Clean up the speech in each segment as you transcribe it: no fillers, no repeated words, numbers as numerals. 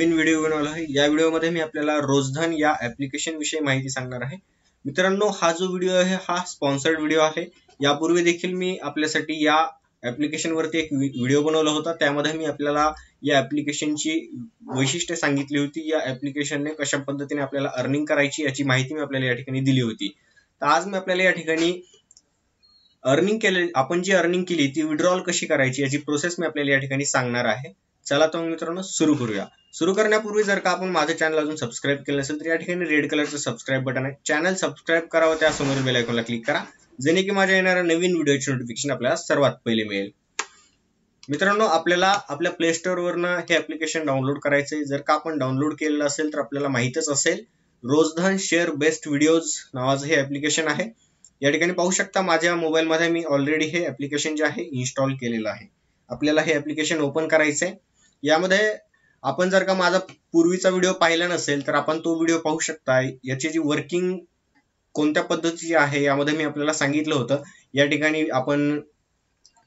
नवीन video बनवला आहे। या व्हिडिओमध्ये मी आपल्याला रोजधन या ऍप्लिकेशन विषयी माहिती सांगणार आहे। मित्रांनो, हा जो व्हिडिओ आहे हा स्पॉन्सर्ड व्हिडिओ आहे। यापूर्वी देखील मी आपल्यासाठी या ऍप्लिकेशन वरती एक व्हिडिओ बनवला होता। त्यामध्ये मी आपल्याला या ऍप्लिकेशनची वैशिष्ट्ये सांगितली होती। या ऍप्लिकेशनने कशा पद्धतीने आपल्याला अर्निंग करायची याची माहिती मी आपल्याला या ठिकाणी दिली होती। तर आज मी आपल्याला या ठिकाणी आपण जी अर्निंग केली ती विड्रॉल कशी करायची याची प्रोसेस मी आपल्याला या ठिकाणी सांगणार आहे। चला तर मित्रांनो सुरू करूया। सुरू करण्यापूर्वी जर का आपण माझं चॅनल अजून सबस्क्राईब केलं नसेल तर या ठिकाणी रेड कलरचं सबस्क्राईब बटन आहे, चॅनल सबस्क्राईब करा व त्या समोरील बेल आयकॉनला क्लिक करा, जेणे की माझ्या येणाऱ्या नवीन व्हिडिओची नोटिफिकेशन आपल्याला सर्वात पहिले मिळेल। मित्रांनो, आपल्याला आपल्या प्ले स्टोअर वरनं हे ऍप्लिकेशन डाउनलोड करायचंय। जर का आपण डाउनलोड केलेलं असेल तर आपल्याला माहितच असेल, रोजधन शेअर बेस्ट व्हिडिओज नावाचं हे ऍप्लिकेशन आहे। या ठिकाणी पाहू शकता माझ्या मोबाईल मध्ये मी ऑलरेडी हे ऍप्लिकेशन जे आहे इन्स्टॉल केलेलं आहे। आपल्याला हे ऍप्लिकेशन ओपन करायचंय। यामध्ये आपण जर का माझा पूर्वीचा व्हिडिओ पाहिला नसेल तर आपण तो व्हिडिओ पाहू शकता। याची जी वर्किंग कोणत्या पद्धतीची आहे यामध्ये मी आपल्याला सांगितलं होतं। या ठिकाणी आपण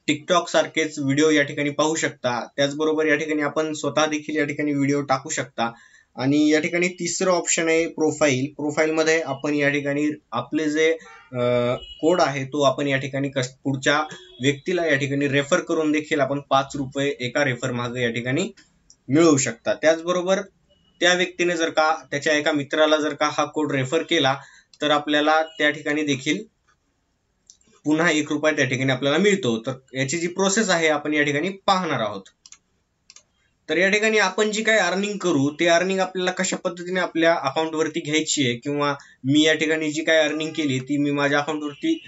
टिकटॉक सारखेच व्हिडिओ या ठिकाणी पाहू शकता। त्याचबरोबर या ठिकाणी आपण स्वतः देखील या ठिकाणी व्हिडिओ टाकू शकता। आणि या ठिकाणी तिसरं ऑप्शन आहे प्रोफाईल। प्रोफाईल मध्ये आपण या ठिकाणी आपले जे कोड आहे तो आपण या ठिकाणी पुढच्या व्यक्तीला या ठिकाणी रेफर करून देखील आपण 5 रुपये एका रेफर मागे या ठिकाणी मिळवू शकता। त्याचबरोबर त्या व्यक्तीने जर का त्याच्या एका मित्राला जर का हा कोड रेफर केला तर आपल्याला त्या ठिकाणी देखील पुन्हा 1 रुपया त्या ठिकाणी आपल्याला मिळतो। तर याची जी प्रोसेस आहे आपण या ठिकाणी पाहणार आहोत। तर या ठिकाणी आपण जी काही अर्निंग करू ते अर्निंग आपल्याला कशा पद्धतीने आपल्या अकाउंट वरती घ्यायची आहे किंवा मी या ठिकाणी जी काही अर्निंग केली ती मी माझ्या अकाउंट वरती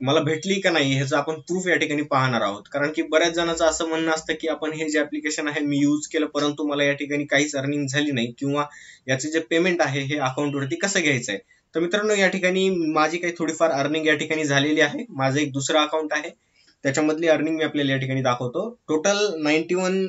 मला भेटली का नाही ह्याचं आपण प्रूफ या ठिकाणी पाहणार आहोत। कारण की बऱ्याच जणांचं असं म्हणणं असतं की आपण हे जे ऍप्लिकेशन आहे मी यूज केलं परंतु मला या ठिकाणी काहीच अर्निंग झाली नाही किंवा याचे जे पेमेंट आहे हे अकाउंट वरती कसं घ्यायचं आहे। तर मित्रांनो, या ठिकाणी माझी काही थोडीफार अर्निंग या ठिकाणी झालेली आहे। माझं एक दुसरं अकाउंट आहे, त्याच्यामधली अर्निंग मी आपल्याला या ठिकाणी दाखवतो। टोटल 91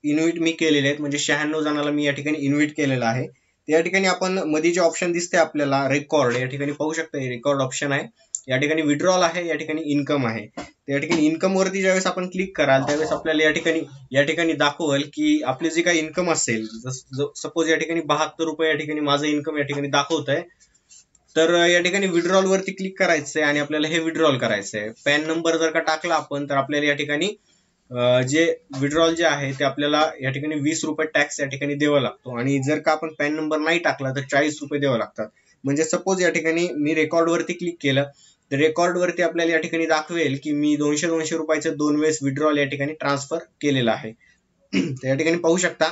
इन्व्हिट मी केलेले आहेत, म्हणजे 96 जणांना मी या ठिकाणी इन्व्हिट केलेलं आहे। या ठिकाणी आपण मध्ये जे ऑप्शन दिसते आपल्याला रेकॉर्ड, या ठिकाणी पाहू शकता हे रेकॉर्ड ऑप्शन आहे। या ठिकाणी विड्रॉल आहे, या ठिकाणी इन्कम आहे। या ठिकाणी इन्कम वरती ज्यावेळेस आपण क्लिक कराल त्यावेळेस आपल्याला या ठिकाणी दाखवेल की आपली जी काही इन्कम असेल, सपोज या ठिकाणी 72 रुपये या ठिकाणी माझं इन्कम या ठिकाणी दाखवत आहे। तर या ठिकाणी विड्रॉल वरती क्लिक करायचंय आणि आपल्याला हे विड्रॉल करायचंय। पॅन नंबर जर का टाकला आपण तर आपल्याला या ठिकाणी जे विड्रॉल जे आहे ते आपल्याला या ठिकाणी 20 रुपये टॅक्स या ठिकाणी द्यावा लागतो। आणि जर का आपण पॅन नंबर नाही टाकला तर 40 रुपये द्यावे लागतात। म्हणजे सपोज या ठिकाणी मी रेकॉर्ड वरती क्लिक केलं तर रेकॉर्ड वरती आपल्याला या ठिकाणी दाखवेल की मी 200 रुपयाचं 2 वेळेस विड्रॉल या ठिकाणी ट्रान्सफर केलेलं आहे। तर या ठिकाणी पाहू शकता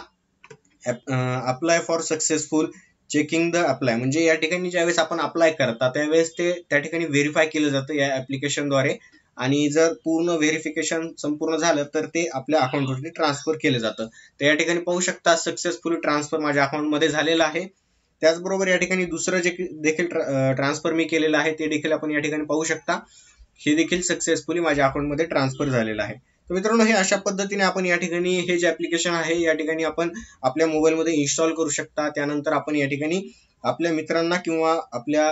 apply for successful checking the apply, म्हणजे या ठिकाणी ज्यावेळेस आपण अप्लाय करता त्यावेळेस ते त्या ठिकाणी व्हेरीफाय केलं जातं या ऍप्लिकेशनद्वारे। आणि जर पूर्ण व्हेरिफिकेशन संपूर्ण झालं तर ते आपल्या अकाउंटवरती ट्रान्सफर केलं जातं। तर या ठिकाणी पाहू शकता सक्सेसफुली ट्रान्सफर माझ्या अकाउंटमध्ये झालेलं आहे। त्याचबरोबर या ठिकाणी दुसरं जे देखील ट्रान्सफर मी केलेलं आहे ते देखील आपण या ठिकाणी पाहू शकता, हे देखील सक्सेसफुली माझ्या अकाउंटमध्ये ट्रान्सफर झालेलं आहे। तर मित्रांनो, हे अशा पद्धतीने आपण या ठिकाणी हे जे ऍप्लिकेशन आहे या ठिकाणी आपण आपल्या मोबाईलमध्ये इन्स्टॉल करू शकता। त्यानंतर आपण या ठिकाणी आपल्या मित्रांना किंवा आपल्या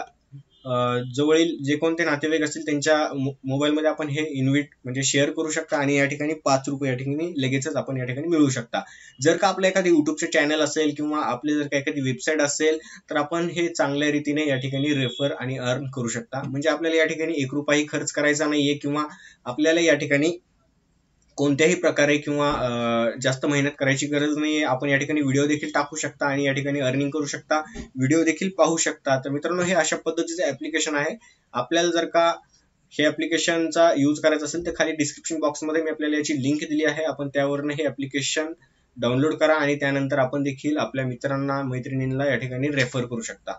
जवळील जे कोणते नातेवाईक असतील त्यांच्या मोबाईलमध्ये आपण हे इन्व्हिट म्हणजे शेअर करू शकता आणि या ठिकाणी 5 रुपये या ठिकाणी लगेचच आपण या ठिकाणी मिळवू शकता। जर का आपलं एखादी युट्यूबचे चॅनल असेल किंवा आपली जर का एखादी वेबसाईट असेल तर आपण हे चांगल्या रीतीने या ठिकाणी रेफर आणि अर्न करू शकता। म्हणजे आपल्याला या ठिकाणी 1 रुपयाही खर्च करायचा नाहीये किंवा आपल्याला या ठिकाणी कोणत्याही प्रकारे किंवा जास्त मेहनत करायची गरज नाहीये। आपण या ठिकाणी व्हिडिओ देखील टाकू शकता आणि या ठिकाणी अर्निंग करू शकता, व्हिडिओ देखील पाहू शकता। तर मित्रांनो, हे अशा पद्धतीचे ऍप्लिकेशन आहे। आपल्याला जर का हे ऍप्लिकेशनचा यूज करायचा असेल तर खाली डिस्क्रिप्शन बॉक्समध्ये मी आपल्याला याची लिंक दिली आहे, आपण त्यावरनं हे ऍप्लिकेशन डाउनलोड करा आणि त्यानंतर आपण देखील आपल्या मित्रांना मैत्रिणींना या ठिकाणी रेफर करू शकता।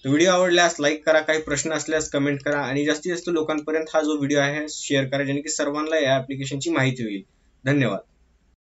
व्हिडिओ आवडल्यास लाईक करा, काही प्रश्न असल्यास कमेंट करा आणि जास्तीत जास्त लोकांपर्यंत हा जो व्हिडिओ आहे शेअर करा, जेणे की सर्वांना या ऍप्लिकेशनची माहिती होईल। धन्यवाद।